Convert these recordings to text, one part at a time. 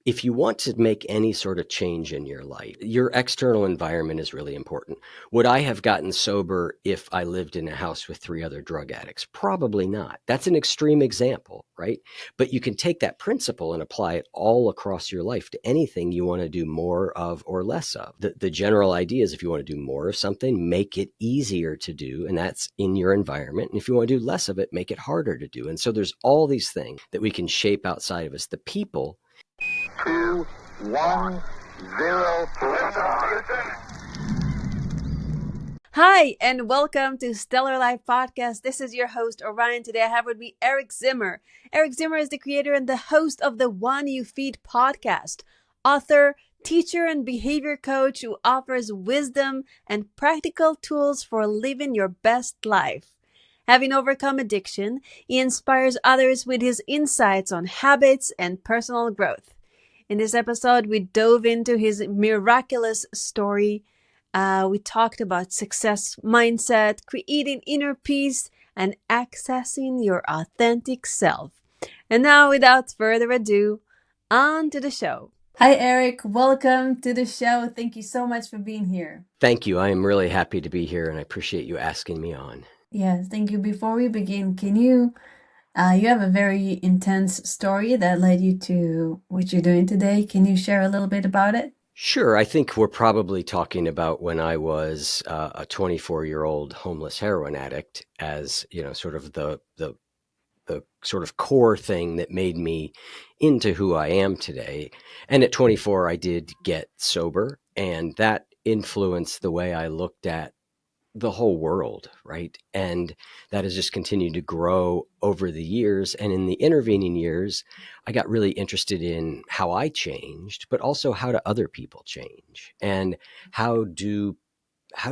if you want to make any sort of change in your life, your external environment is really important. Would I have gotten sober if I lived in a house with 3 other drug addicts? Probably not. That's an extreme example, right? But you can take that principle and apply it all across your life to anything you want to do more of or less of. The general idea is if you want to do more of something, make it easier to do, and that's in your environment. And if you want to do less of it, make it harder to do. And so there's all these things that we can shape outside of us. The people 2, 1, 0. Hi, and welcome to Stellar Life Podcast. This is your host, Orion. Today I have with me Eric Zimmer. Eric Zimmer is the creator and the host of the One You Feed podcast, author, teacher, and behavior coach who offers wisdom and practical tools for living your best life. Having overcome addiction, he inspires others with his insights on habits and personal growth. In this episode, we dove into his miraculous story. We talked about success mindset, creating inner peace, and accessing your authentic self. And now, without further ado, on to the show. Hi, Eric. Welcome to the show. Thank you so much for being here. Thank you. I am really happy to be here, and I appreciate you asking me on. Yes, thank you. Before we begin, you have a very intense story that led you to what you're doing today. Can you share a little bit about it? Sure. I think we're probably talking about when I was a 24-year-old homeless heroin addict, as sort of the sort of core thing that made me into who I am today. And at 24, I did get sober, and that influenced the way I looked at the whole world, right? And that has just continued to grow over the years. And in the intervening years, I got really interested in how I changed, but also how do other people change, and how do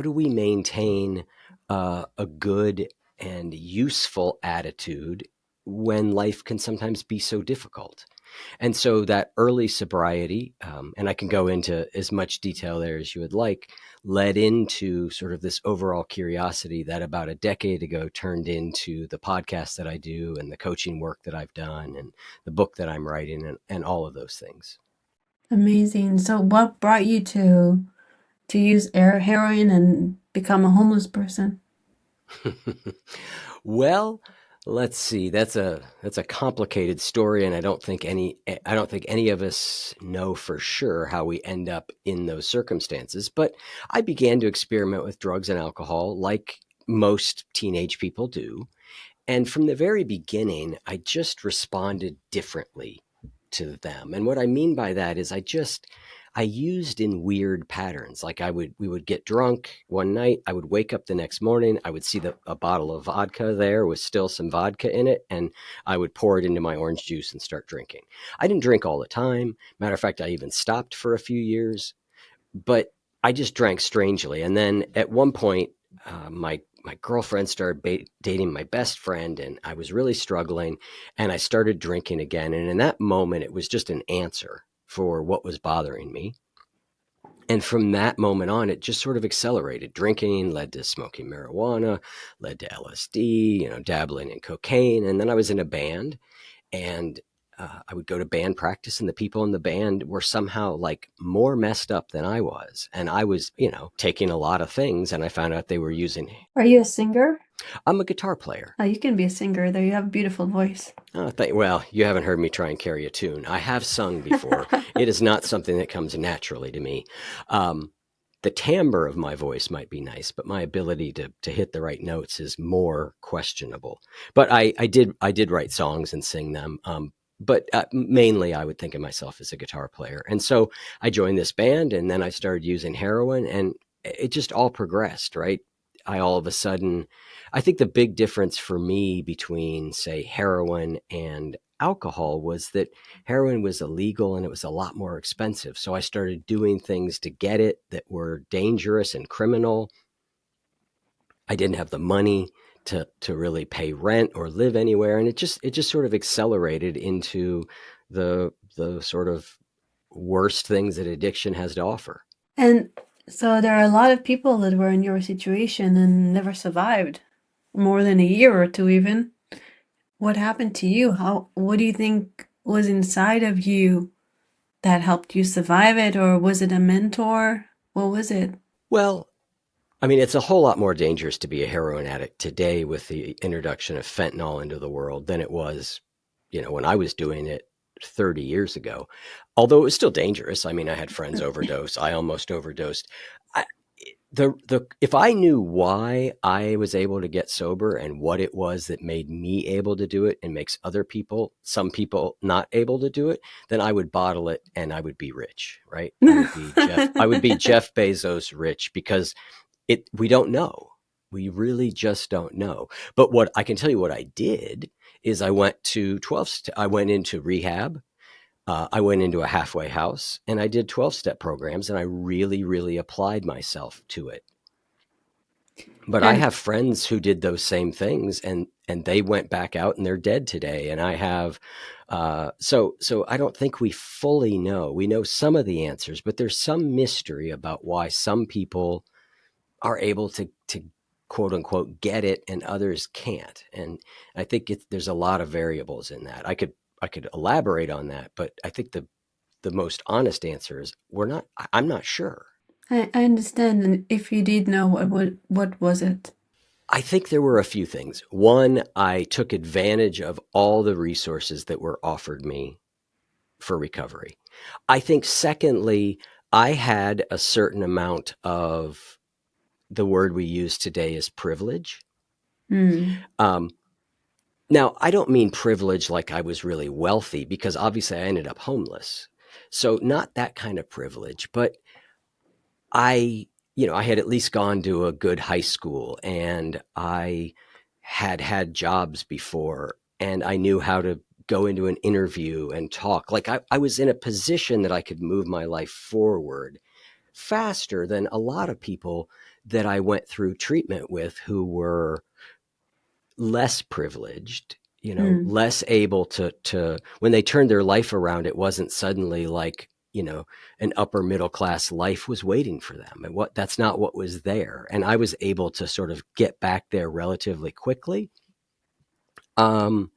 we maintain a good and useful attitude when life can sometimes be so difficult. And so that early sobriety, and I can go into as much detail there as you would like, led into sort of this overall curiosity that about a decade ago turned into the podcast that I do and the coaching work that I've done and the book that I'm writing and all of those things. Amazing. So what brought you to use heroin and become a homeless person? Well, let's see. That's a complicated story, and I don't think any of us know for sure how we end up in those circumstances. But I began to experiment with drugs and alcohol like most teenage people do. And from the very beginning, I just responded differently to them. And what I mean by that is I used in weird patterns. Like we would get drunk one night, I would wake up the next morning, I would see a bottle of vodka there with still some vodka in it, and I would pour it into my orange juice and start drinking. I didn't drink all the time. Matter of fact, I even stopped for a few years, but I just drank strangely. And then at one point, my girlfriend started dating my best friend, and I was really struggling, and I started drinking again. And in that moment, it was just an answer for what was bothering me. And from that moment on, it just sort of accelerated. Drinking led to smoking marijuana, led to LSD, dabbling in cocaine. And then I was in a band, and I would go to band practice, and the people in the band were somehow like more messed up than I was. And I was, taking a lot of things, and I found out they were using. Are you a singer? I'm a guitar player. Oh, you can be a singer, though. You have a beautiful voice. Well, you haven't heard me try and carry a tune. I have sung before. It is not something that comes naturally to me. The timbre of my voice might be nice, but my ability to hit the right notes is more questionable. But I did write songs and sing them. But mainly I would think of myself as a guitar player. And so I joined this band, and then I started using heroin, and it just all progressed, right? All of a sudden, I think the big difference for me between, say, heroin and alcohol was that heroin was illegal and it was a lot more expensive. So I started doing things to get it that were dangerous and criminal. I didn't have the money to really pay rent or live anywhere. And it just sort of accelerated into the sort of worst things that addiction has to offer. And so there are a lot of people that were in your situation and never survived more than a year or two even. What happened to you? What do you think was inside of you that helped you survive it, or was it a mentor? What was it? Well, I mean, it's a whole lot more dangerous to be a heroin addict today with the introduction of fentanyl into the world than it was, when I was doing it 30 years ago. Although it was still dangerous. I mean, I had friends overdose. I almost overdosed. I, if I knew why I was able to get sober and what it was that made me able to do it and makes some people not able to do it, then I would bottle it and I would be rich, right? I would be Jeff Bezos rich, because we don't know. We really just don't know. But what I can tell you, what I did is I went to I went into rehab. I went into a halfway house and I did 12-step programs, and I really, really applied myself to it. But I And have friends who did those same things, and they went back out and they're dead today. And I have, so I don't think we fully know. We know some of the answers, but there's some mystery about why some people are able to quote unquote get it and others can't. And I think there's a lot of variables in that. I could elaborate on that, but I think the most honest answer is I'm not sure. I understand. And if you did know, what was it? I think there were a few things. One, I took advantage of all the resources that were offered me for recovery. I think secondly, I had a certain amount of, the word we use today is privilege. Mm. Now, I don't mean privilege like I was really wealthy, because obviously I ended up homeless. So not that kind of privilege, but I had at least gone to a good high school, and I had jobs before, and I knew how to go into an interview and talk. Like I was in a position that I could move my life forward faster than a lot of people that I went through treatment with, who were less privileged, Mm. less able to, when they turned their life around, it wasn't suddenly like, an upper middle class life was waiting for them. And that's not what was there. And I was able to sort of get back there relatively quickly. And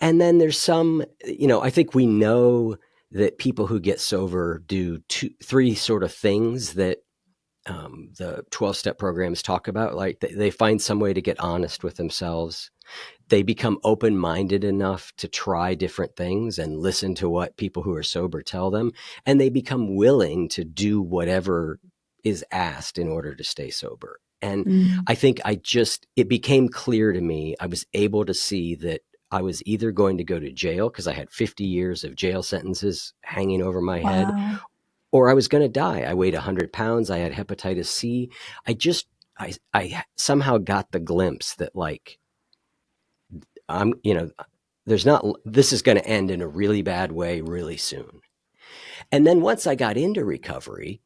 then there's some, I think we know that people who get sober do three sort of things that the 12-step programs talk about. Like they find some way to get honest with themselves. They become open-minded enough to try different things and listen to what people who are sober tell them. And they become willing to do whatever is asked in order to stay sober. And Mm. I think it became clear to me, I was able to see that I was either going to go to jail, because I had 50 years of jail sentences hanging over my head, Wow. or I was going to die. I weighed 100 pounds. I had hepatitis C. I somehow got the glimpse that, like, this is going to end in a really bad way really soon. And then once I got into recovery,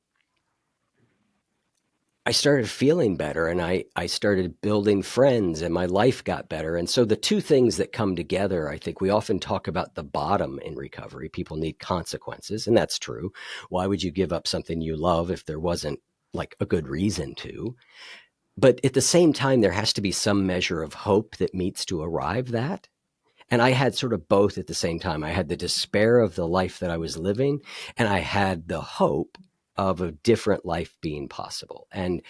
I started feeling better, and I started building friends, and my life got better. And so the two things that come together, I think we often talk about the bottom in recovery. People need consequences, and that's true. Why would you give up something you love if there wasn't like a good reason to? But at the same time, there has to be some measure of hope that meets to arrive that. And I had sort of both at the same time. I had the despair of the life that I was living, and I had the hope of a different life being possible. And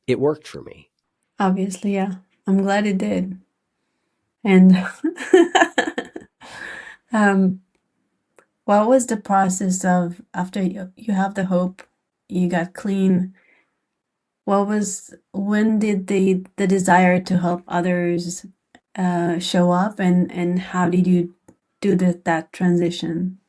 it worked for me. Obviously, yeah. I'm glad it did. And um, what was the process of, after you have the hope, you got clean? When did the desire to help others show up, and how did you do that transition?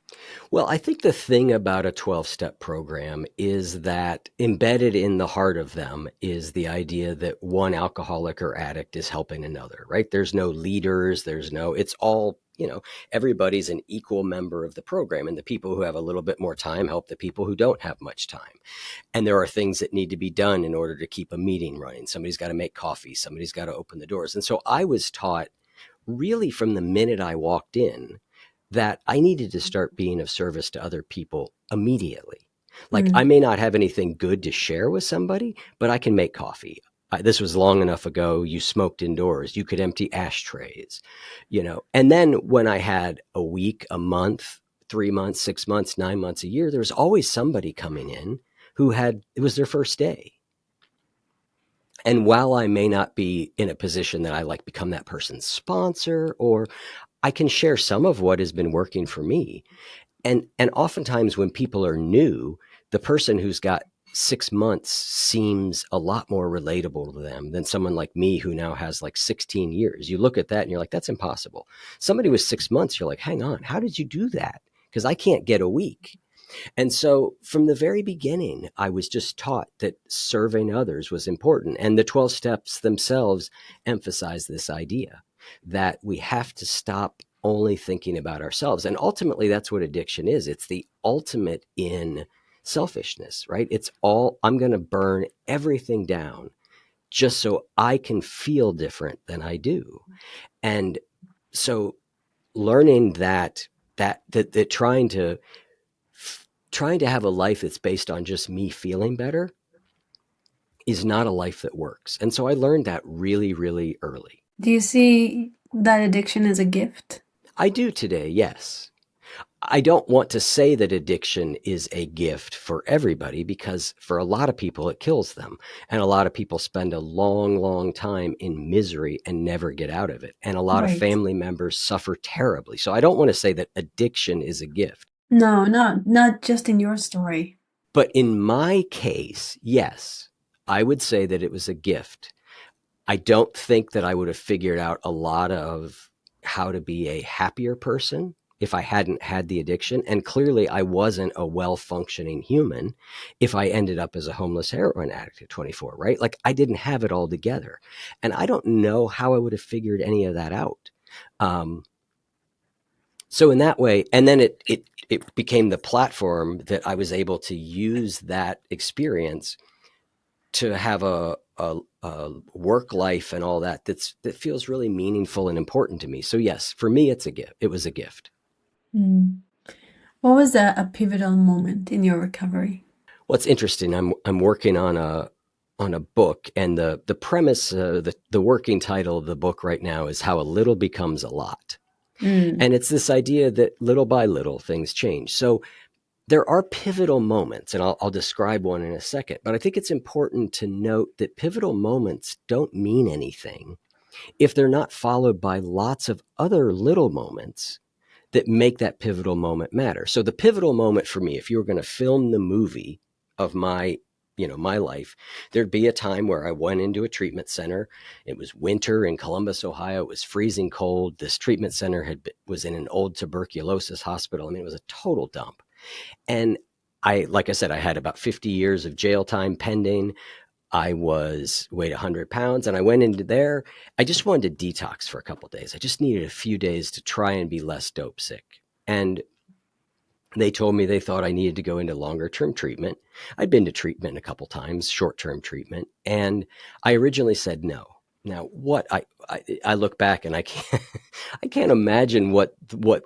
Well, I think the thing about a 12-step program is that embedded in the heart of them is the idea that one alcoholic or addict is helping another, right? There's no leaders, it's all, everybody's an equal member of the program. And the people who have a little bit more time help the people who don't have much time. And there are things that need to be done in order to keep a meeting running. Somebody's got to make coffee. Somebody's got to open the doors. And so I was taught really from the minute I walked in that I needed to start being of service to other people immediately. Like, I Mm. may not have anything good to share with somebody, but I can make coffee. This was long enough ago. You smoked indoors. You could empty ashtrays, And then when I had a week, a month, 3 months, 6 months, 9 months, a year, there was always somebody coming in who it was their first day. And while I may not be in a position that I like become that person's sponsor, or I can share some of what has been working for me. And oftentimes when people are new, the person who's got 6 months seems a lot more relatable to them than someone like me who now has like 16 years. You look at that and you're like, that's impossible. Somebody with 6 months, you're like, hang on, how did you do that? Because I can't get a week. And so from the very beginning, I was just taught that serving others was important. And the 12 steps themselves emphasize this idea that we have to stop only thinking about ourselves. And ultimately, that's what addiction is. It's the ultimate in selfishness, right? It's all, I'm going to burn everything down just so I can feel different than I do. And so learning that trying to have a life that's based on just me feeling better is not a life that works. And so I learned that really, really early. Do you see that addiction as a gift? I do today, yes. I don't want to say that addiction is a gift for everybody, because for a lot of people, it kills them. And a lot of people spend a long, long time in misery and never get out of it. And a lot of Right. family members suffer terribly. So I don't want to say that addiction is a gift. No, not just in your story. But in my case, yes, I would say that it was a gift. I don't think that I would have figured out a lot of how to be a happier person if I hadn't had the addiction. And clearly I wasn't a well-functioning human if I ended up as a homeless heroin addict at 24, right? Like, I didn't have it all together. And I don't know how I would have figured any of that out. So in that way, and then it became the platform that I was able to use that experience to have a work life and all that that feels really meaningful and important to me. So yes, for me, it's a gift. It was a gift. Mm. What was a pivotal moment in your recovery? Well, it's interesting. I'm working on a book, and the premise, the working title of the book right now is How a Little Becomes a Lot. And it's this idea that little by little things change. So there are pivotal moments, and I'll describe one in a second, but I think it's important to note that pivotal moments don't mean anything if they're not followed by lots of other little moments that make that pivotal moment matter. So the pivotal moment for me, if you were going to film the movie of my life, there'd be a time where I went into a treatment center. It was winter in Columbus, Ohio. It was freezing cold. This treatment center was in an old tuberculosis hospital. I mean, it was a total dump. And like I said, I had about 50 years of jail time pending. I weighed 100 pounds, and I went into there. I just wanted to detox for a couple of days. I just needed a few days to try and be less dope sick. And they told me they thought I needed to go into longer term treatment. I'd been to treatment a couple times, short term treatment. And I originally said no. Now, what I look back and I can't imagine what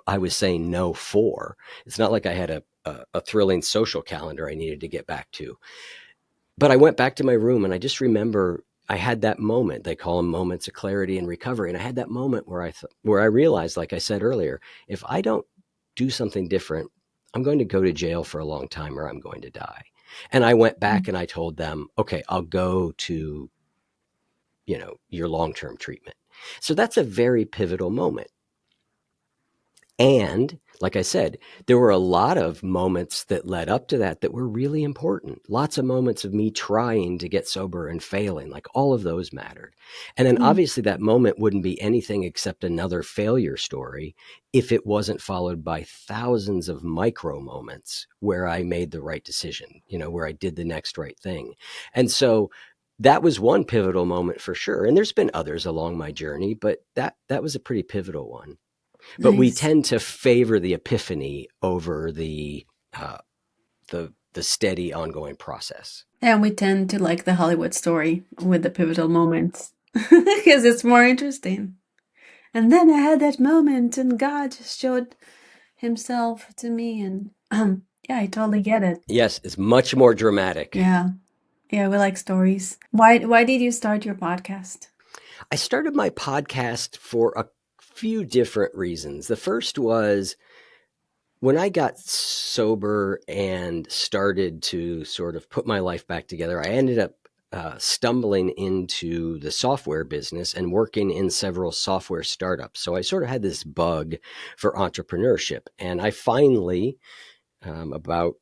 I was saying no for. It's not like I had a thrilling social calendar I needed to get back to. But I went back to my room, and I just remember I had that moment. They call them moments of clarity and recovery. And I had that moment where I realized, like I said earlier, if I don't do something different, I'm going to go to jail for a long time, or I'm going to die. And I went back and I told them, okay, I'll go to, your long-term treatment. So that's a very pivotal moment. And like I said, there were a lot of moments that led up to that were really important. Lots of moments of me trying to get sober and failing, like all of those mattered. And then obviously that moment wouldn't be anything except another failure story if it wasn't followed by thousands of micro moments where I made the right decision, where I did the next right thing. And so that was one pivotal moment for sure. And there's been others along my journey, but that was a pretty pivotal one. But we Nice. tend to favor the epiphany over the steady ongoing process. And we tend to like the Hollywood story with the pivotal moments because it's more interesting. And then I had that moment, and God just showed himself to me, and yeah, I totally get it. Yes, it's much more dramatic. Yeah. Yeah, we like stories. Why did you start your podcast? I started my podcast for a few different reasons. The first was when I got sober and started to sort of put my life back together, I ended up stumbling into the software business and working in several software startups. So I sort of had this bug for entrepreneurship. And I finally, about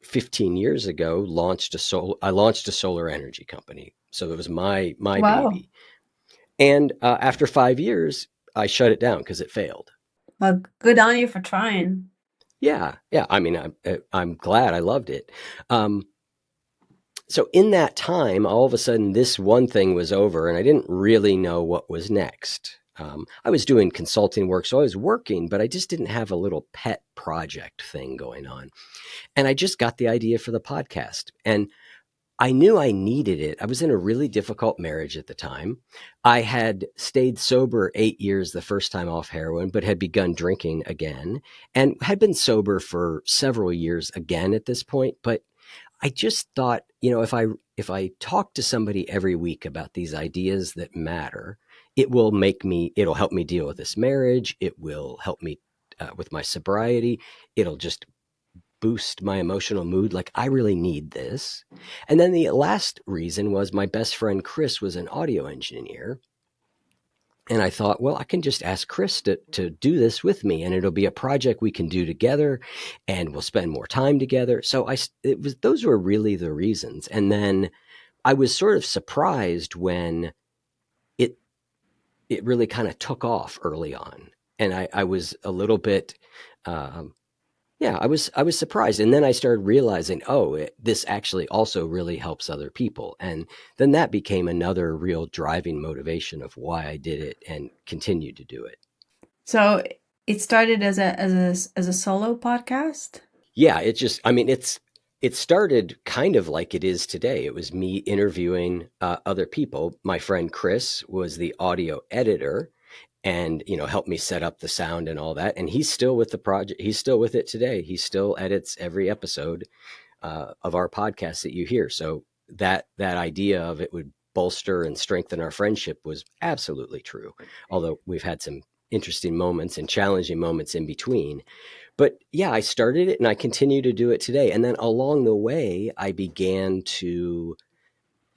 15 years ago, launched a solar energy company. So it was my Wow. baby. And after 5 years, I shut it down because it failed. Well, good on you for trying. Yeah, yeah. I mean, I'm glad. I loved it. Um, so in that time, all of a sudden, this one thing was over, and I didn't really know what was next. I was doing consulting work, so I was working, but I just didn't have a little pet project thing going on. And I just got the idea for the podcast, and I knew I needed it. I was in a really difficult marriage at the time. I had stayed sober 8 years the first time off heroin, but had begun drinking again and had been sober for several years again at this point. But I just thought, if I talk to somebody every week about these ideas that matter, it'll help me deal with this marriage. It will help me with my sobriety. It'll just boost my emotional mood. Like, I really need this. And then the last reason was my best friend Chris was an audio engineer. And I thought, well, I can just ask Chris to do this with me, and it'll be a project we can do together, and we'll spend more time together. So those were really the reasons. And then I was sort of surprised when it it really kind of took off early on, and I was a little bit um, yeah, I was surprised, and then I started realizing, this actually also really helps other people, and then that became another real driving motivation of why I did it and continue to do it. So it started as a solo podcast. Yeah, I mean, it started kind of like it is today. It was me interviewing other people. My friend Chris was the audio editor, and helped me set up the sound and all that. And he's still with the project. He's still with it today. He still edits every episode of our podcast that you hear. So that idea of it would bolster and strengthen our friendship was absolutely true. Although we've had some interesting moments and challenging moments in between. But yeah, I started it and I continue to do it today. And then along the way, I began to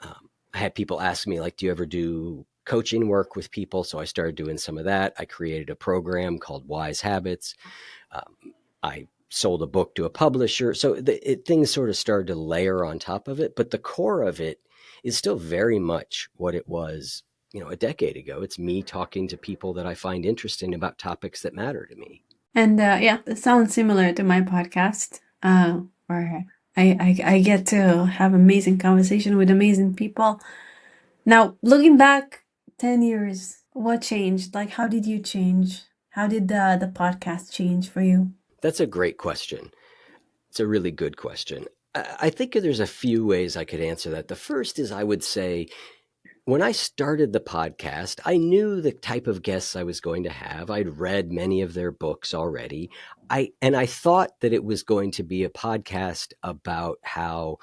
I had people ask me, like, do you ever do coaching work with people? So I started doing some of that. I created a program called Wise Habits. I sold a book to a publisher. So things sort of started to layer on top of it. But the core of it is still very much what it was, a decade ago. It's me talking to people that I find interesting about topics that matter to me. And yeah, it sounds similar to my podcast, where I get to have amazing conversation with amazing people. Now, looking back 10 years, what changed? Like, how did you change? How did the podcast change for you? That's a great question. It's a really good question. I think there's a few ways I could answer that. The first is, I would say, when I started the podcast, I knew the type of guests I was going to have. I'd read many of their books already. I thought that it was going to be a podcast about how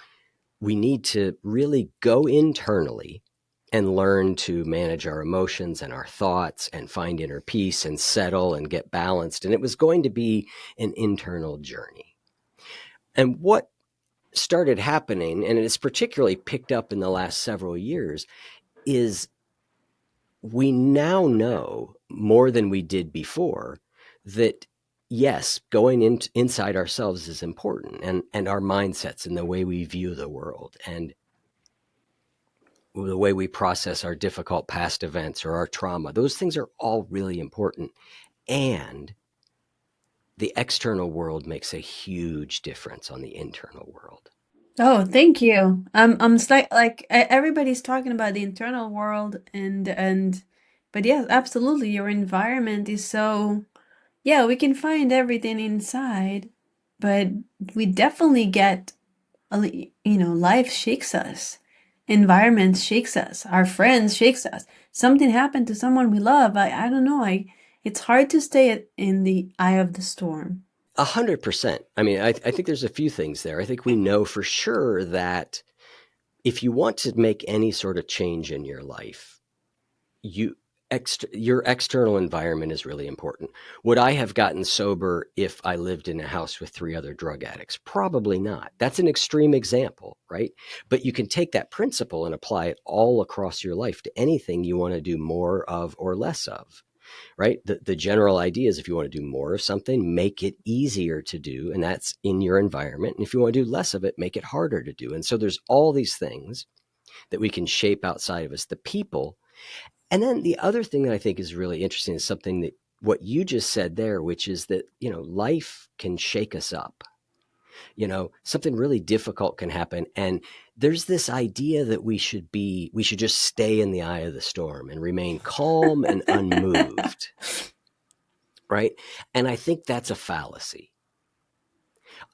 we need to really go internally and learn to manage our emotions and our thoughts and find inner peace and settle and get balanced. And it was going to be an internal journey. And what started happening, and it's particularly picked up in the last several years, is we now know more than we did before that, yes, going inside ourselves is important, and our mindsets and the way we view the world and the way we process our difficult past events or our trauma. Those things are all really important. And the external world makes a huge difference on the internal world. Oh, thank you. I'm everybody's talking about the internal world but yes, absolutely. Your environment is so, yeah, we can find everything inside, but we definitely get, life shakes us. Environment shakes us. Our friends shakes us. Something happened to someone we love. I don't know. It's hard to stay in the eye of the storm. 100%. I mean, I think there's a few things there. I think we know for sure that if you want to make any sort of change in your life, your external environment is really important. Would I have gotten sober if I lived in a house with 3 other drug addicts? Probably not. That's an extreme example, right? But you can take that principle and apply it all across your life to anything you want to do more of or less of, right? The general idea is if you want to do more of something, make it easier to do, and that's in your environment. And if you want to do less of it, make it harder to do. And so there's all these things that we can shape outside of us, the people. And then the other thing that I think is really interesting is something that what you just said there, which is that, life can shake us up. Something really difficult can happen. And there's this idea that we should just stay in the eye of the storm and remain calm and unmoved. Right. And I think that's a fallacy.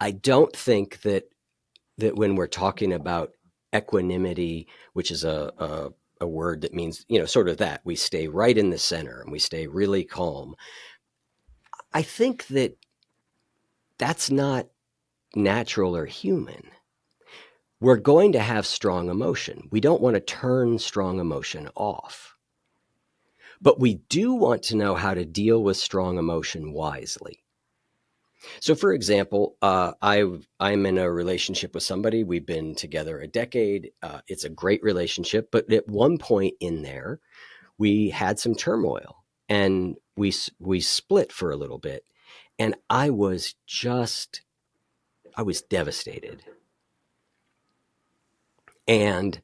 I don't think that when we're talking about equanimity, which is a word that means, sort of that we stay right in the center and we stay really calm. I think that that's not natural or human. We're going to have strong emotion. We don't want to turn strong emotion off. But we do want to know how to deal with strong emotion wisely. So, for example, I'm in a relationship with somebody. We've been together a decade. It's a great relationship. But at one point in there, we had some turmoil and we split for a little bit. And I was devastated. And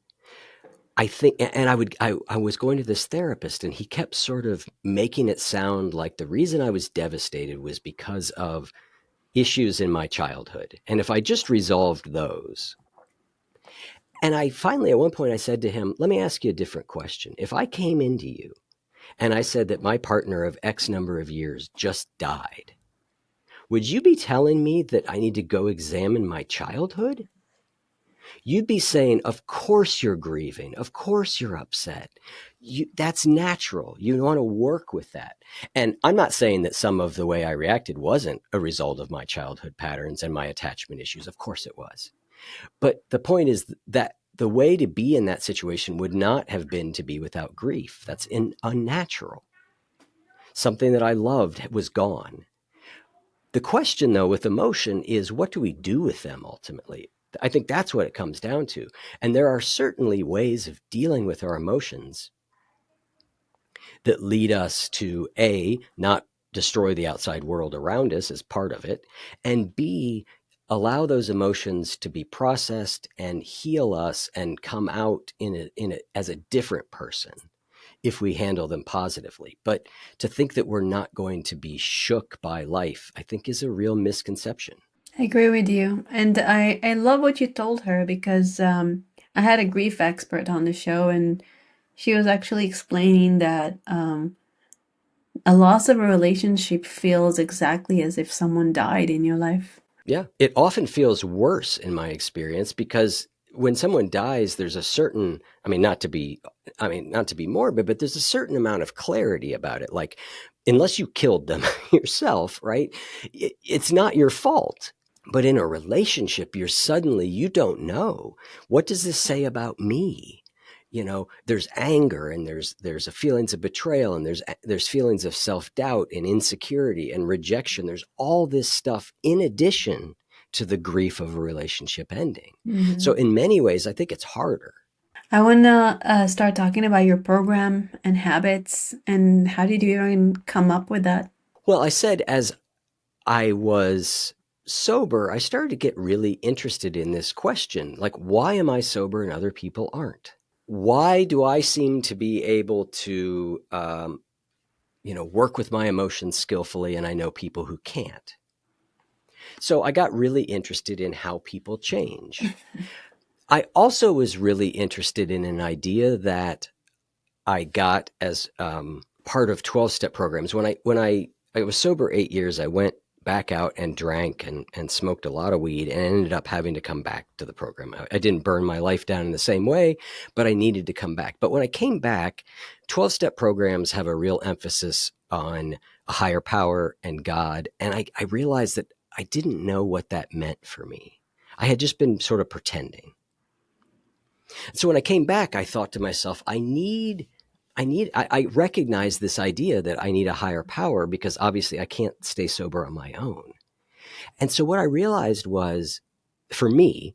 I think, and I was going to this therapist and he kept sort of making it sound like the reason I was devastated was because of issues in my childhood. And if I just resolved those. And I finally, at one point I said to him, let me ask you a different question. If I came into you and I said that my partner of X number of years just died, would you be telling me that I need to go examine my childhood? You'd be saying, of course you're grieving. Of course you're upset. That's natural. You want to work with that. And I'm not saying that some of the way I reacted wasn't a result of my childhood patterns and my attachment issues. Of course it was. But the point is that the way to be in that situation would not have been to be without grief. That's unnatural. Something that I loved was gone. The question, though, with emotion is what do we do with them ultimately? I think that's what it comes down to. And there are certainly ways of dealing with our emotions that lead us to A, not destroy the outside world around us as part of it, and B, allow those emotions to be processed and heal us and come out as a different person if we handle them positively. But to think that we're not going to be shook by life, I think is a real misconception. I agree with you. And I love what you told her because I had a grief expert on the show and she was actually explaining that a loss of a relationship feels exactly as if someone died in your life. Yeah, it often feels worse in my experience because when someone dies, there's a certain, not to be morbid, but there's a certain amount of clarity about it. Like, unless you killed them yourself, right? It's not your fault. But in a relationship, you don't know. What does this say about me? There's anger and there's a feelings of betrayal and there's feelings of self-doubt and insecurity and rejection. There's all this stuff in addition to the grief of a relationship ending. So in many ways, I think it's harder. I want to start talking about your program and habits and how did you even come up with that? Well, I said as I was sober, I started to get really interested in this question. Like, why am I sober and other people aren't? Why do I seem to be able to, work with my emotions skillfully and I know people who can't? So I got really interested in how people change. I also was really interested in an idea that I got as part of 12-step programs. When I was sober 8 years, I went back out and drank and smoked a lot of weed and ended up having to come back to the program. I didn't burn my life down in the same way, but I needed to come back. But when I came back, 12-step programs have a real emphasis on a higher power and God. And I realized that I didn't know what that meant for me. I had just been sort of pretending. So when I came back, I thought to myself, I need I recognize this idea that I need a higher power because obviously I can't stay sober on my own. And so what I realized was, for me,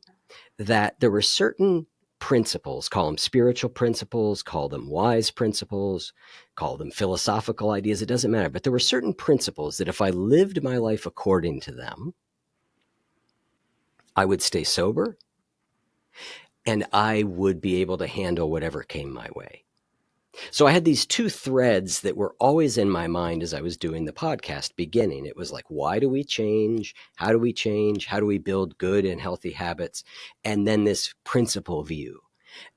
that there were certain principles, call them spiritual principles, call them wise principles, call them philosophical ideas, it doesn't matter. But there were certain principles that if I lived my life according to them, I would stay sober and I would be able to handle whatever came my way. So I had these two threads that were always in my mind as I was doing the podcast beginning. It was like, why do we change? How do we change? How do we build good and healthy habits? And then this principle view.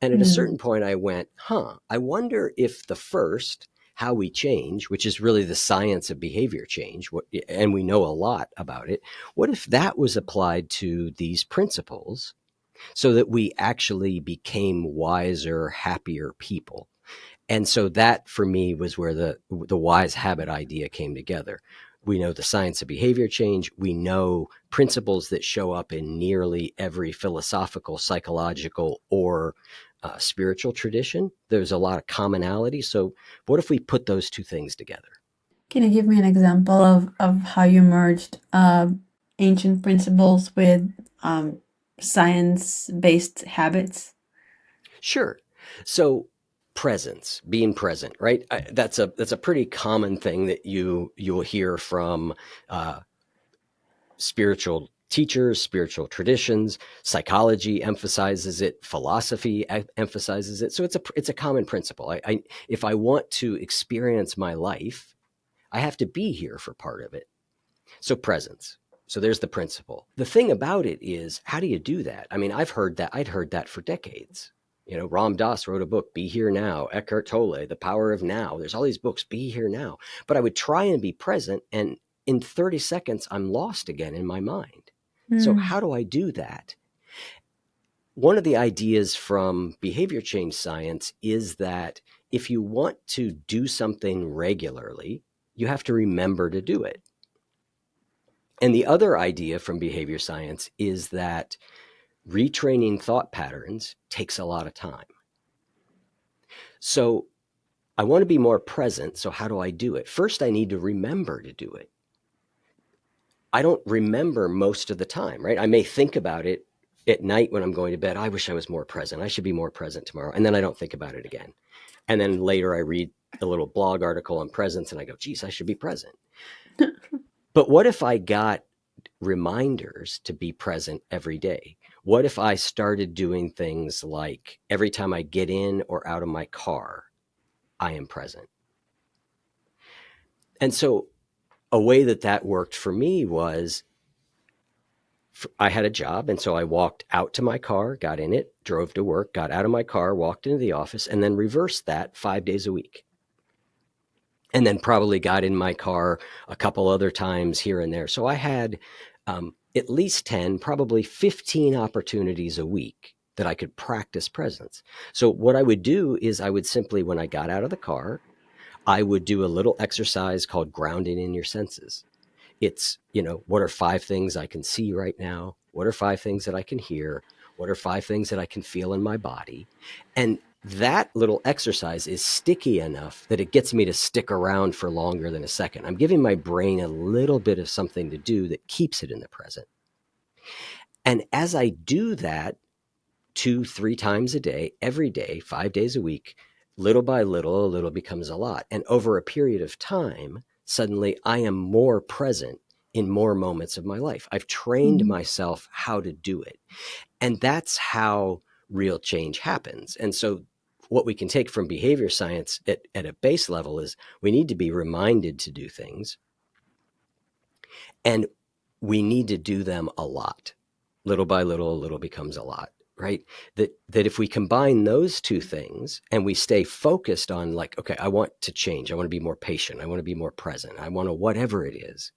And at a certain point I went, I wonder if the first, how we change, which is really the science of behavior change, and we know a lot about it, what if that was applied to these principles so that we actually became wiser, happier people? And so that for me was where the wise habit idea came together. We know the science of behavior change. We know principles that show up in nearly every philosophical, psychological, or spiritual tradition. There's a lot of commonality. So what if we put those two things together? Can you give me an example of how you merged ancient principles with science-based habits? Sure. So presence, being present, right? That's a pretty common thing that you'll hear from spiritual teachers, spiritual traditions. Psychology emphasizes it. Philosophy emphasizes it. So it's a common principle. If I want to experience my life, I have to be here for part of it. So presence. So there's the principle. The thing about it is, how do you do that? I mean, I'd heard that for decades. Ram Dass wrote a book, Be Here Now. Eckhart Tolle, The Power of Now. There's all these books, Be Here Now. But I would try and be present, and in 30 seconds, I'm lost again in my mind. So how do I do that? One of the ideas from behavior change science is that if you want to do something regularly, you have to remember to do it. And the other idea from behavior science is that retraining thought patterns takes a lot of time. So I want to be more present. So how do I do it? First, I need to remember to do it. I don't remember most of the time, right? I may think about it at night when I'm going to bed. I wish I was more present. I should be more present tomorrow. And then I don't think about it again. And then later I read a little blog article on presence and I go, geez, I should be present. But what if I got reminders to be present every day? What if I started doing things like every time I get in or out of my car, I am present? And so a way that worked for me was I had a job. And so I walked out to my car, got in it, drove to work, got out of my car, walked into the office, and then reversed that 5 days a week. And then probably got in my car a couple other times here and there. So I had at least 10, probably 15 opportunities a week that I could practice presence. So what I would do is I would simply, when I got out of the car, I would do a little exercise called grounding in your senses. It's, what are 5 things I can see right now? What are 5 things that I can hear? What are 5 things that I can feel in my body? And that little exercise is sticky enough that it gets me to stick around for longer than a second. I'm giving my brain a little bit of something to do that keeps it in the present. And as I do that 2-3 times a day, every day, 5 days a week, little by little, a little becomes a lot. And over a period of time, suddenly I am more present in more moments of my life. I've trained myself how to do it. And that's how real change happens. And so what we can take from behavior science at a base level is we need to be reminded to do things. And we need to do them a lot. Little by little, a little becomes a lot, right? That if we combine those two things and we stay focused on like, okay, I want to change. I want to be more patient. I want to be more present. I want to whatever it is,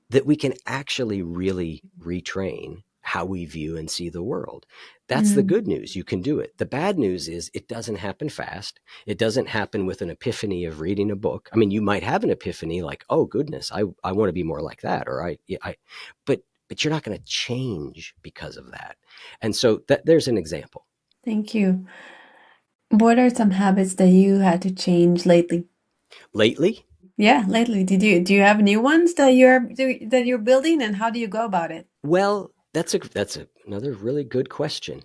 that we can actually really retrain how we view and see the world. That's the good news. You can do it. The bad news is it doesn't happen fast. It doesn't happen with an epiphany of reading a book. I mean, you might have an epiphany like, oh goodness, I want to be more like that. Or but you're not going to change because of that. And so there's an example. Thank you. What are some habits that you had to change lately? Lately, Yeah, lately. Do you have new ones that you're building, and how do you go about it? well, another really good question.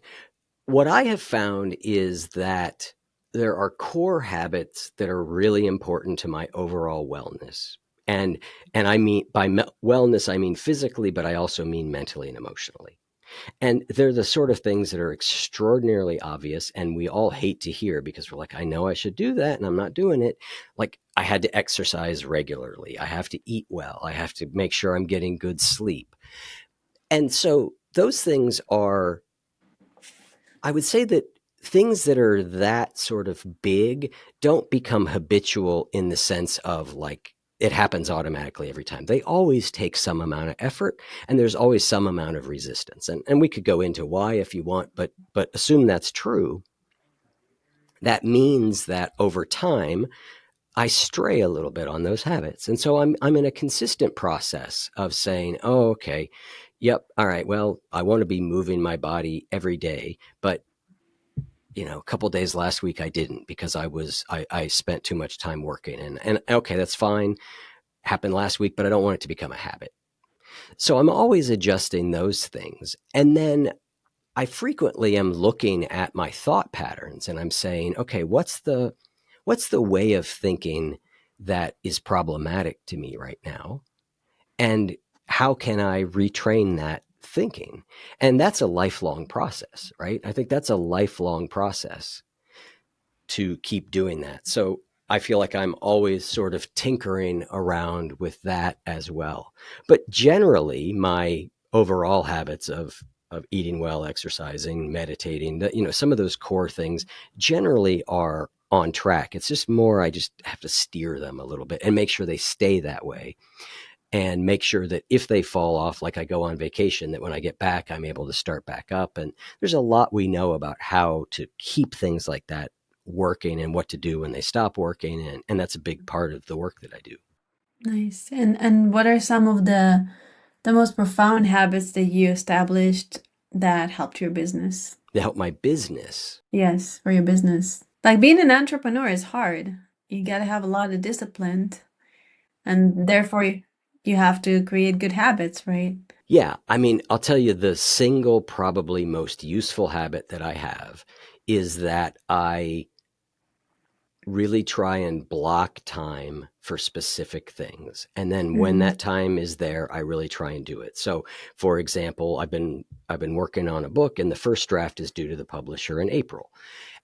What I have found is that there are core habits that are really important to my overall wellness. And and I mean by wellness I mean physically, but I also mean mentally and emotionally. And they're the sort of things that are extraordinarily obvious and we all hate to hear because we're like, I know I should do that and I'm not doing it. Like I had to exercise regularly. I have to eat well. I have to make sure I'm getting good sleep. And so those things are, I would say that things that are that sort of big don't become habitual in the sense of like it happens automatically every time. They always take some amount of effort and there's always some amount of resistance. And we could go into why if you want, but assume that's true. That means that over time I stray a little bit on those habits. And so I'm in a consistent process of saying, oh, okay, yep, all right, well, I want to be moving my body every day, but a couple of days last week I didn't because I spent too much time working and okay, that's fine. Happened last week, but I don't want it to become a habit. So I'm always adjusting those things. And then I frequently am looking at my thought patterns and I'm saying, okay, what's the way of thinking that is problematic to me right now? And how can I retrain that thinking? And that's a lifelong process, right? I think that's a lifelong process to keep doing that. So I feel like I'm always sort of tinkering around with that as well. But generally, my overall habits of eating well, exercising, meditating, some of those core things generally are on track. It's just more I just have to steer them a little bit and make sure they stay that way and make sure that if they fall off, like I go on vacation, that when I get back, I'm able to start back up. And there's a lot we know about how to keep things like that working and what to do when they stop working. And that's a big part of the work that I do. Nice. And what are some of the most profound habits that you established that helped your business? To help my business. Yes, for your business. Like being an entrepreneur is hard. You got to have a lot of discipline, and therefore you have to create good habits, right? Yeah. I mean, I'll tell you the single, probably most useful habit that I have is that I really try and block time for specific things. And then when Mm. that time is there, I really try and do it. So, for example, I've been working on a book and the first draft is due to the publisher in April.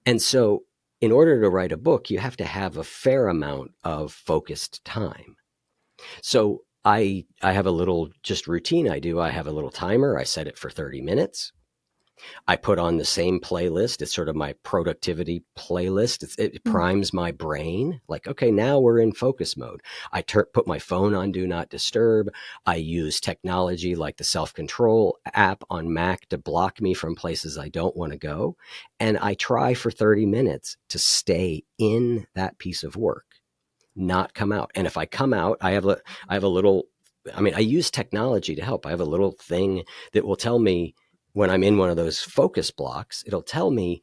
And so, in order to write a book, you have to have a fair amount of focused time. So, I have a little just routine I do. I have a little timer. I set it for 30 minutes. I put on the same playlist. It's sort of my productivity playlist. It Mm. primes my brain. Like, okay, now we're in focus mode. Put my phone on do not disturb. I use technology like the self control app on Mac to block me from places I don't want to go. And I try for 30 minutes to stay in that piece of work, not come out. And if I come out, I have a little, I mean, I use technology to help. I have a little thing that will tell me when I'm in one of those focus blocks, it'll tell me,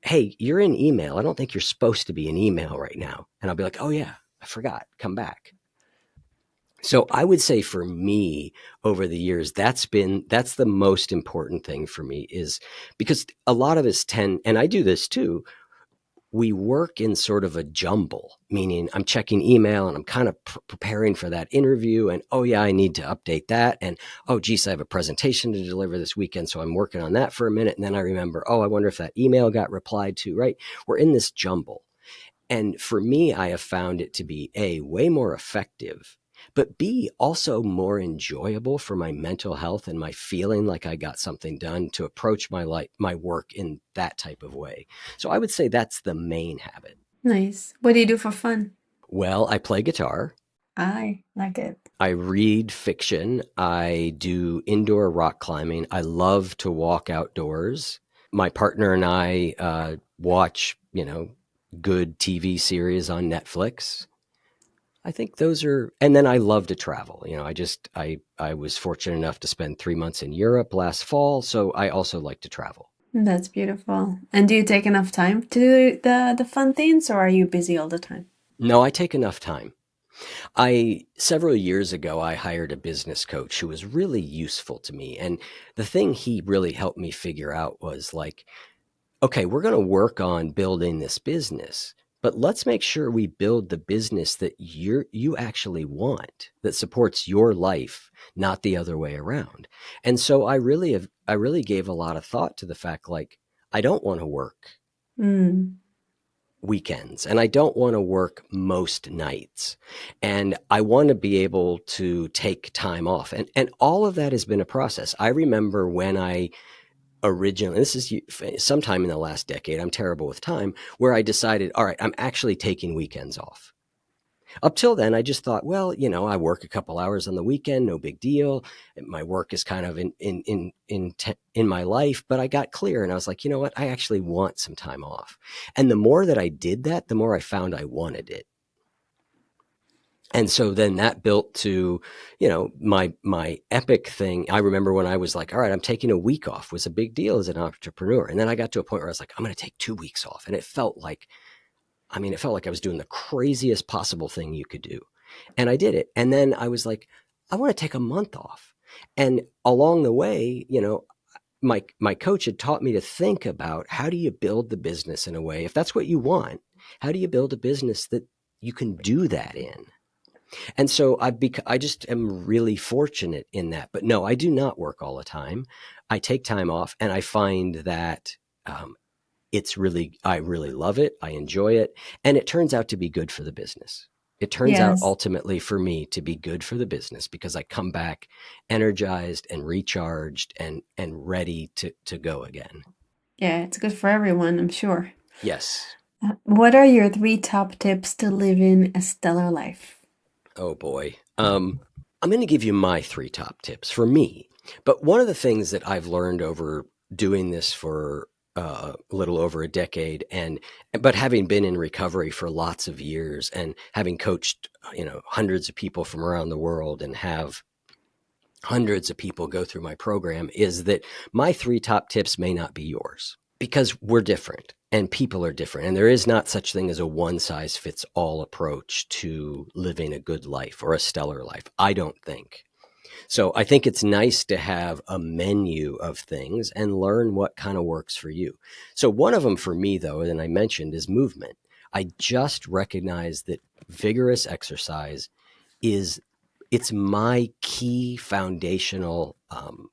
hey, you're in email. I don't think you're supposed to be in email right now. And I'll be like, oh yeah, I forgot. Come back. So I would say for me over the years, that's the most important thing for me is because a lot of us tend, and I do this too, we work in sort of a jumble, meaning I'm checking email and I'm kind of preparing for that interview. And oh, yeah, I need to update that. And oh, geez, I have a presentation to deliver this weekend. So I'm working on that for a minute. And then I remember, oh, I wonder if that email got replied to, right? We're in this jumble. And for me, I have found it to be A, way more effective, but B, also more enjoyable for my mental health and my feeling like I got something done to approach my work in that type of way. So I would say that's the main habit. Nice. What do you do for fun? Well, I play guitar. I like it. I read fiction. I do indoor rock climbing. I love to walk outdoors. My partner and I watch, good TV series on Netflix. I think those are, and then I love to travel. I was fortunate enough to spend 3 months in Europe last fall, so I also like to travel. That's beautiful. And do you take enough time to do the fun things, or are you busy all the time? No, I take enough time. I several years ago I hired a business coach who was really useful to me, and the thing he really helped me figure out was like, okay, we're going to work on building this business, but let's make sure we build the business that you actually want, that supports your life, not the other way around. And so I really gave a lot of thought to the fact, like, I don't want to work Mm. weekends and I don't want to work most nights, and I want to be able to take time off, and all of that has been a process. I remember when I originally, this is sometime in the last decade, I'm terrible with time, where I decided, all right, I'm actually taking weekends off. Up till then, I just thought, well, I work a couple hours on the weekend, no big deal. My work is kind of in my life, but I got clear and I was like, you know what? I actually want some time off. And the more that I did that, the more I found I wanted it. And so then that built to, my epic thing. I remember when I was like, all right, I'm taking a week off, was a big deal as an entrepreneur. And then I got to a point where I was like, I'm going to take 2 weeks off. And it felt like I was doing the craziest possible thing you could do. And I did it. And then I was like, I want to take a month off. And along the way, my coach had taught me to think about, how do you build the business in a way, if that's what you want, how do you build a business that you can do that in? And so I just am really fortunate in that. But no, I do not work all the time. I take time off, and I find that um, I really love it. I enjoy it. And it turns out to be good for the business. It turns out Yes. ultimately for me to be good for the business, because I come back energized and recharged and ready to go again. Yeah, it's good for everyone, I'm sure. Yes. What are your three top tips to living a stellar life? Oh boy. I'm going to give you my three top tips for me. But one of the things that I've learned over doing this for a little over a decade, but having been in recovery for lots of years and having coached, hundreds of people from around the world and have hundreds of people go through my program, is that my three top tips may not be yours, because we're different and people are different. And there is not such thing as a one size fits all approach to living a good life or a stellar life, I don't think. So I think it's nice to have a menu of things and learn what kind of works for you. So one of them for me, though, and I mentioned, is movement. I just recognize that vigorous exercise is it's my key foundational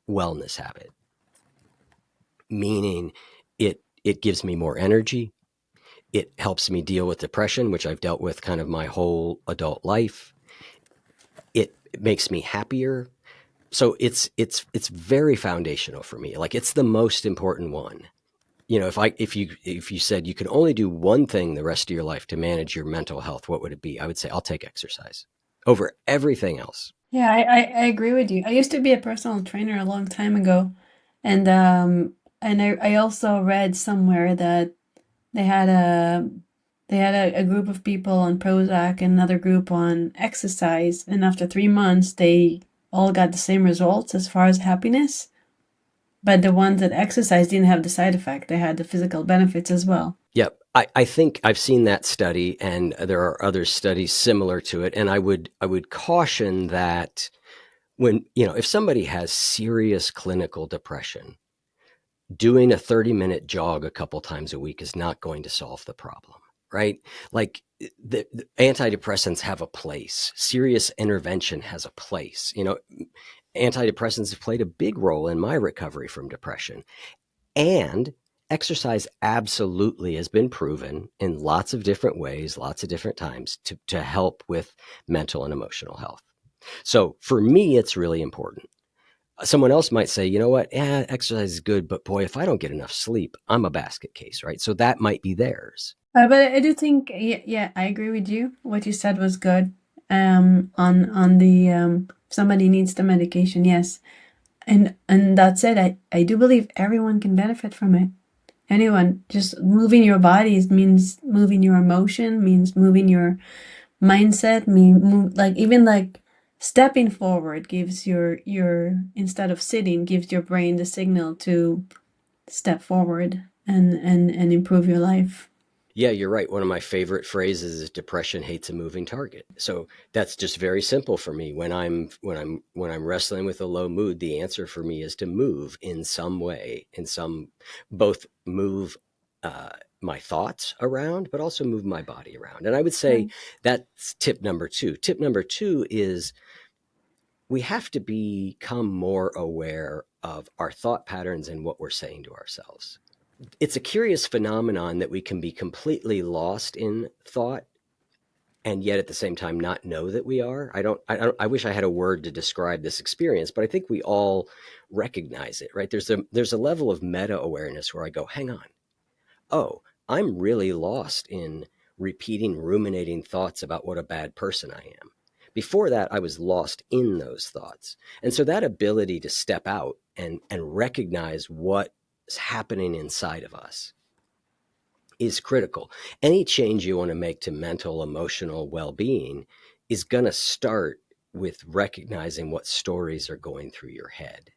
wellness habit, meaning it gives me more energy. It helps me deal with depression, which I've dealt with kind of my whole adult life. It makes me happier. So it's very foundational for me. Like, it's the most important one. If you said you could only do one thing the rest of your life to manage your mental health, what would it be? I would say I'll take exercise over everything else. Yeah, I agree with you. I used to be a personal trainer a long time ago, and I also read somewhere that they had a a group of people on Prozac and another group on exercise, and after 3 months, they all got the same results as far as happiness. But the ones that exercise didn't have the side effect; they had the physical benefits as well. Yep. I think I've seen that study, and there are other studies similar to it. And I would caution that, if somebody has serious clinical depression, doing a 30-minute jog a couple times a week is not going to solve the problem, right? Like, the antidepressants have a place. Serious intervention has a place. Antidepressants have played a big role in my recovery from depression. And exercise absolutely has been proven in lots of different ways, lots of different times, to help with mental and emotional health. So for me, it's really important. Someone else might say, you know what, exercise is good, but boy, if I don't get enough sleep, I'm a basket case, right? So that might be theirs. But I do think, yeah, I agree with you. What you said was good. On the somebody needs the medication, yes, and that's it. I do believe everyone can benefit from it. Anyone, just moving your bodies means moving your emotion, means moving your mindset, like even like stepping forward gives your instead of sitting gives your brain the signal to step forward and improve your life. Yeah, you're right. One of my favorite phrases is depression hates a moving target. So that's just very simple for me. When I'm wrestling with a low mood, the answer for me is to move in some way, both move my thoughts around, but also move my body around. And I would say Right. that's tip number two. Tip number two is we have to become more aware of our thought patterns and what we're saying to ourselves. It's a curious phenomenon that we can be completely lost in thought and yet at the same time not know that we are. I wish I had a word to describe this experience, but I think we all recognize it, right? There's a level of meta awareness where I go, hang on. Oh, I'm really lost in repeating ruminating thoughts about what a bad person I am. Before that, I was lost in those thoughts. And so that ability to step out and recognize what's happening inside of us is critical. Any change you want to make to mental, emotional well being is going to start with recognizing what stories are going through your head.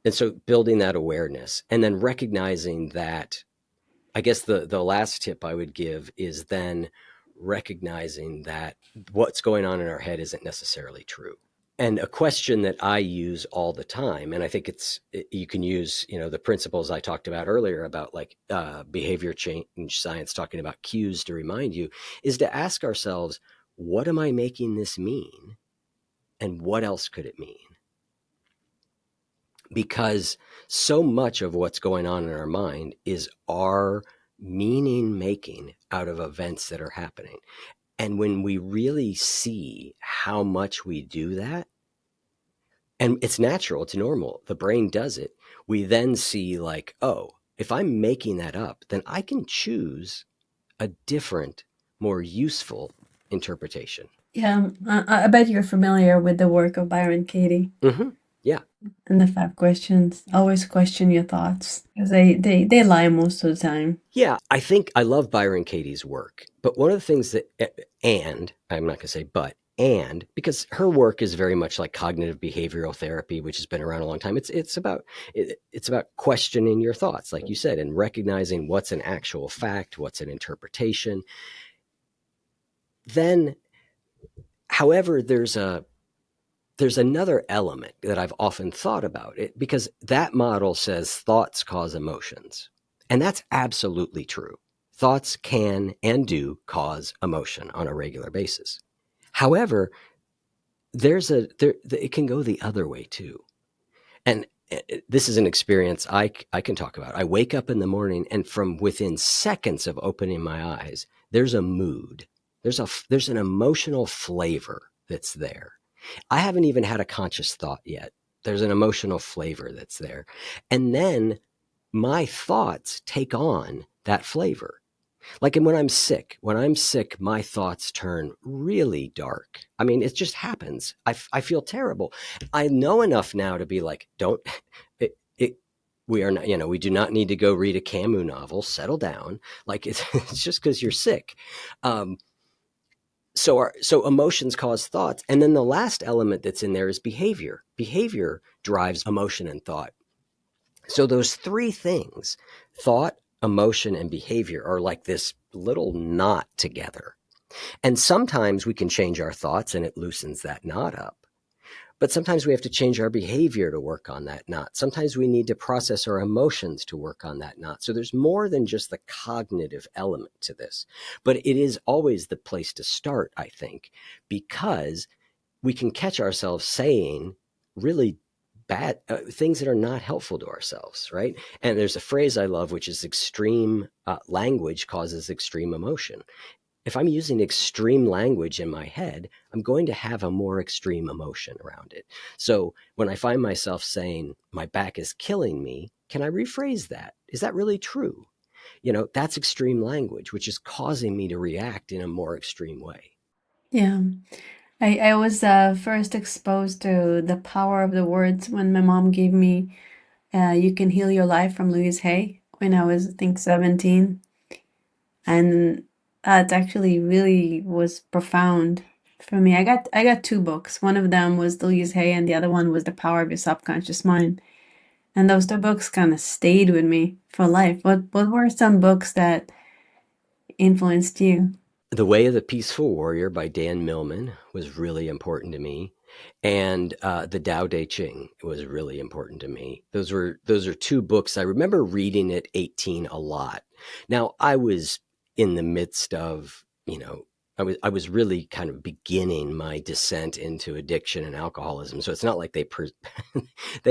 And so building that awareness and then recognizing that, I guess the last tip I would give is then recognizing that what's going on in our head isn't necessarily true. And a question that I use all the time, and I think you can use the principles I talked about earlier about like behavior change science, talking about cues to remind you, is to ask ourselves, what am I making this mean, and what else could it mean? Because so much of what's going on in our mind is our meaning making out of events that are happening. And when we really see how much we do that, and it's natural, it's normal, the brain does it, we then see like, oh, if I'm making that up, then I can choose a different, more useful interpretation. Yeah, I bet you're familiar with the work of Byron Katie Mm-hmm. Yeah. and the 5 questions. Always question your thoughts because they lie most of the time. Yeah, I think I love Byron Katie's work, but one of the things that, and I'm not going to say but, and because her work is very much like cognitive behavioral therapy, which has been around a long time. It's about questioning your thoughts, like you said, and recognizing what's an actual fact, what's an interpretation. Then, however, there's another element that I've often thought about it, because that model says thoughts cause emotions. And that's absolutely true. Thoughts can and do cause emotion on a regular basis. However, it can go the other way too. And this is an experience I can talk about. I wake up in the morning, and from within seconds of opening my eyes, there's a mood. There's an emotional flavor that's there. I haven't even had a conscious thought yet. There's an emotional flavor that's there. And then my thoughts take on that flavor. Like when I'm sick, my thoughts turn really dark. I mean, it just happens. I feel terrible. I know enough now to be like, don't, it, we are not, we do not need to go read a Camus novel, settle down. Like it's just because you're sick. So emotions cause thoughts. And then the last element that's in there is behavior. Behavior drives emotion and thought. So those three things, thought, emotion, and behavior, are like this little knot together. And sometimes we can change our thoughts and it loosens that knot up. But sometimes we have to change our behavior to work on that knot. Sometimes we need to process our emotions to work on that knot. So there's more than just the cognitive element to this. But it is always the place to start, I think, because we can catch ourselves saying really bad things that are not helpful to ourselves, right? And there's a phrase I love, which is extreme language causes extreme emotion. If I'm using extreme language in my head, I'm going to have a more extreme emotion around it. So when I find myself saying, my back is killing me, can I rephrase that? Is that really true? That's extreme language, which is causing me to react in a more extreme way. Yeah. I was first exposed to the power of the words when my mom gave me You Can Heal Your Life from Louise Hay when I was, I think, 17. And it actually really was profound for me. I got 2 books. One of them was Louise Hay, and the other one was The Power of Your Subconscious Mind. And those two books kind of stayed with me for life. What were some books that influenced you? The Way of the Peaceful Warrior by Dan Millman was really important to me, and the Tao Te Ching was really important to me. Those are two books I remember reading at 18 a lot. Now I was in the midst of, I was really kind of beginning my descent into addiction and alcoholism. So it's not like they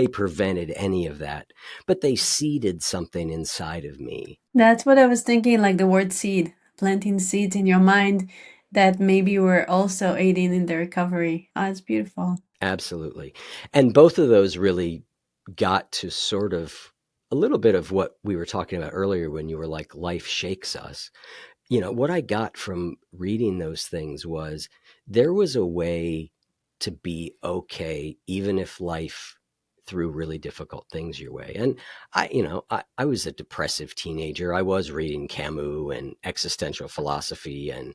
prevented any of that, but they seeded something inside of me. That's what I was thinking, like the word seed, planting seeds in your mind that maybe were also aiding in the recovery. Oh, it's beautiful. Absolutely. And both of those really got to sort of a little bit of what we were talking about earlier when you were like, life shakes us. What I got from reading those things was there was a way to be okay, even if life threw really difficult things your way. And I was a depressive teenager. I was reading Camus and existential philosophy. And,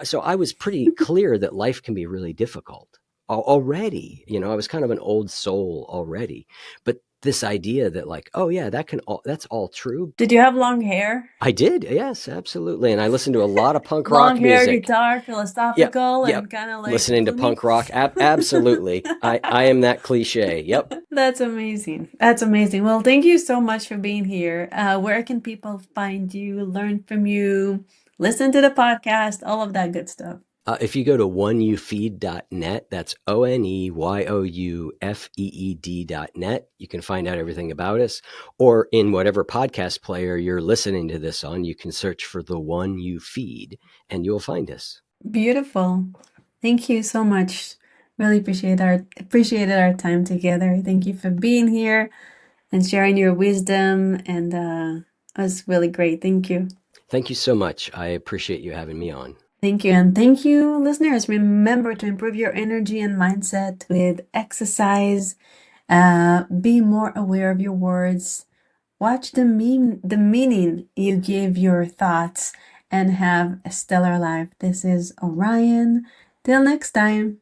so I was pretty clear that life can be really difficult already. I was kind of an old soul already, but this idea that like, oh yeah, that's all true. Did you have long hair? I did, yes, absolutely. And I listened to a lot of punk Long rock hair, music. guitar, Yep, philosophical, yep. and kind of like Listening to gloomy. punk rock, absolutely. I am that cliche. Yep. That's amazing. That's amazing. Well, thank you so much for being here. Where can people find you, learn from you, listen to the podcast, all of that good stuff? If you go to oneyoufeed.net, that's oneyoufeed.net, you can find out everything about us. Or in whatever podcast player you're listening to this on, you can search for The One You Feed and you'll find us. Beautiful. Thank you so much. Really appreciated our time together. Thank you for being here and sharing your wisdom, and it was really great. Thank you. Thank you so much. I appreciate you having me on. Thank you. And thank you, listeners. Remember to improve your energy and mindset with exercise. Be more aware of your words. Watch the meaning you give your thoughts, and have a stellar life. This is Orion. Till next time.